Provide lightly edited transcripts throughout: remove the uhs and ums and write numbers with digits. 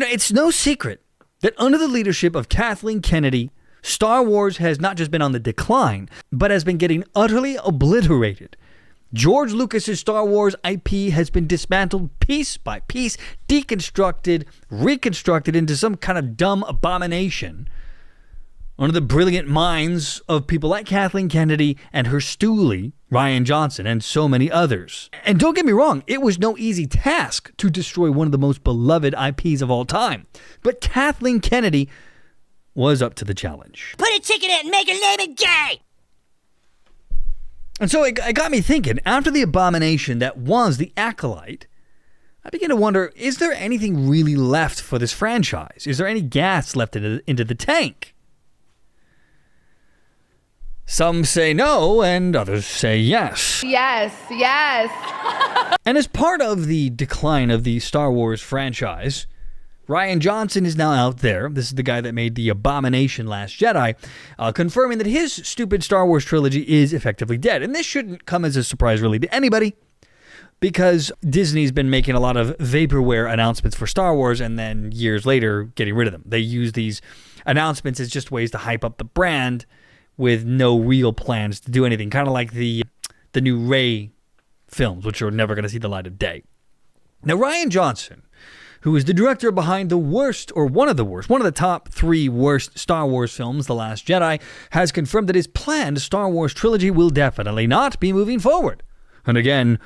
It's no secret that under the leadership of Kathleen Kennedy, Star Wars has not just been on the decline, but has been getting utterly obliterated. George Lucas's Star Wars IP has been dismantled piece by piece, deconstructed, reconstructed into some kind of dumb abomination under the brilliant minds of people like Kathleen Kennedy and her stoolie, Rian Johnson, and so many others. And don't get me wrong, it was no easy task to destroy one of the most beloved IPs of all time. But Kathleen Kennedy was up to the challenge. Put a ticket in and make her name it gay! And so it got me thinking, after the abomination that was The Acolyte, I began to wonder, is there anything really left for this franchise? Is there any gas left into the tank? Some say no, and others say yes. Yes, yes. And as part of the decline of the Star Wars franchise, Rian Johnson is now out there. This is the guy that made the abomination Last Jedi, confirming that his stupid Star Wars trilogy is effectively dead. And this shouldn't come as a surprise really to anybody, because Disney's been making a lot of vaporware announcements for Star Wars and then years later getting rid of them. They use these announcements as just ways to hype up the brand with no real plans to do anything. Kind of like the new Rey films, which are never going to see the light of day. Now, Rian Johnson, who is the director behind the worst, or one of the top 3 worst Star Wars films, The Last Jedi, has confirmed that his planned Star Wars trilogy will definitely not be moving forward. And again,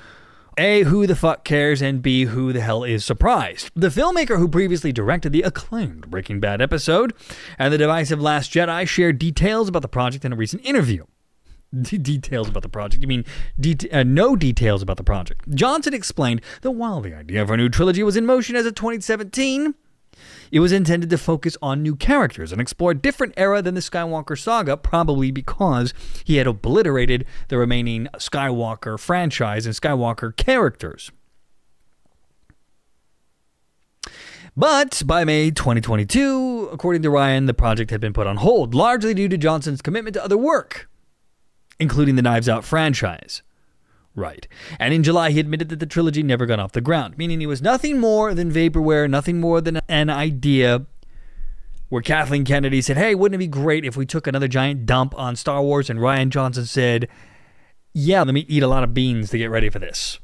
A, who the fuck cares, and B, who the hell is surprised? The filmmaker who previously directed the acclaimed Breaking Bad episode and the divisive Last Jedi shared details about the project in a recent interview. Details about the project? You mean no details about the project? Johnson explained that while the idea for a new trilogy was in motion as of 2017, it was intended to focus on new characters and explore a different era than the Skywalker saga, probably because he had obliterated the remaining Skywalker franchise and Skywalker characters. But by May 2022, according to Rian, the project had been put on hold, largely due to Johnson's commitment to other work, including the Knives Out franchise. Right. And in July, he admitted that the trilogy never got off the ground, meaning it was nothing more than vaporware, nothing more than an idea where Kathleen Kennedy said, hey, wouldn't it be great if we took another giant dump on Star Wars? And Rian Johnson said, yeah, let me eat a lot of beans to get ready for this.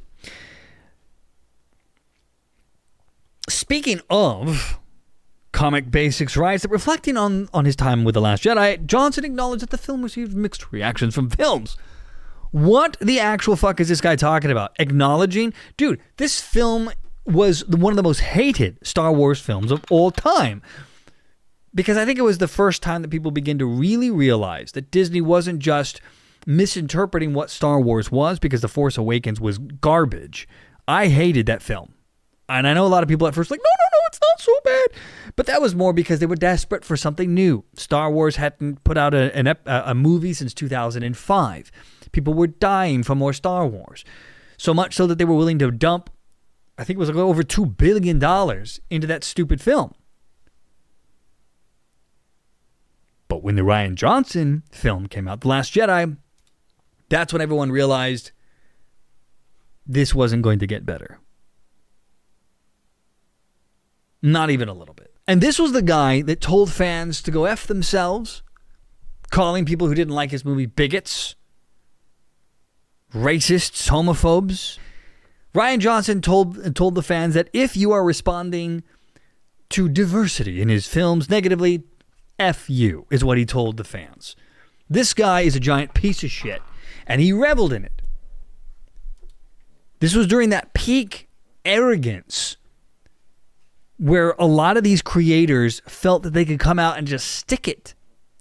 Speaking of comic basics rights, that reflecting on his time with The Last Jedi, Johnson acknowledged that the film received mixed reactions from films. What the actual fuck is this guy talking about? Acknowledging? Dude, this film was one of the most hated Star Wars films of all time. Because I think it was the first time that people began to really realize that Disney wasn't just misinterpreting what Star Wars was, because The Force Awakens was garbage. I hated that film. And I know a lot of people at first were like, no, it's not so bad. But that was more because they were desperate for something new. Star Wars hadn't put out a movie since 2005. People were dying for more Star Wars. So much so that they were willing to dump, I think it was like over $2 billion into that stupid film. But when the Rian Johnson film came out, The Last Jedi, that's when everyone realized this wasn't going to get better. Not even a little bit. And this was the guy that told fans to go F themselves, calling people who didn't like his movie bigots, racists, homophobes. Rian Johnson told the fans that if you are responding to diversity in his films negatively, F you, is what he told the fans. This guy is a giant piece of shit, and he reveled in it. This was during that peak arrogance where a lot of these creators felt that they could come out and just stick it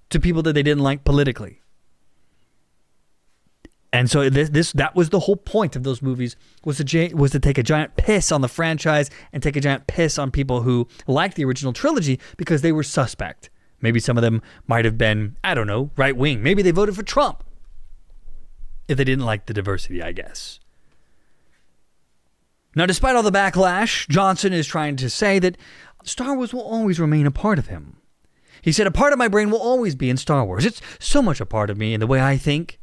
to people that they didn't like politically. And so that was the whole point of those movies, was to take a giant piss on the franchise and take a giant piss on people who liked the original trilogy because they were suspect. Maybe some of them might have been, I don't know, right wing. Maybe they voted for Trump if they didn't like the diversity, I guess. Now, despite all the backlash, Johnson is trying to say that Star Wars will always remain a part of him. He said, a part of my brain will always be in Star Wars. It's so much a part of me in the way I think.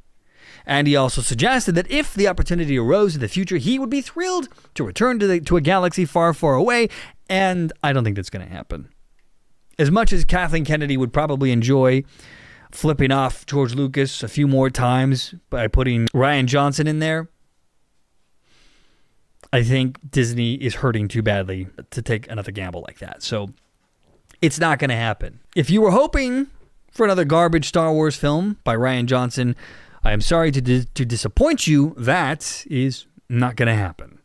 And he also suggested that if the opportunity arose in the future, he would be thrilled to return to a galaxy far, far away. And I don't think that's going to happen. As much as Kathleen Kennedy would probably enjoy flipping off George Lucas a few more times by putting Rian Johnson in there, I think Disney is hurting too badly to take another gamble like that. So it's not going to happen. If you were hoping for another garbage Star Wars film by Rian Johnson, I am sorry to disappoint you. That is not going to happen.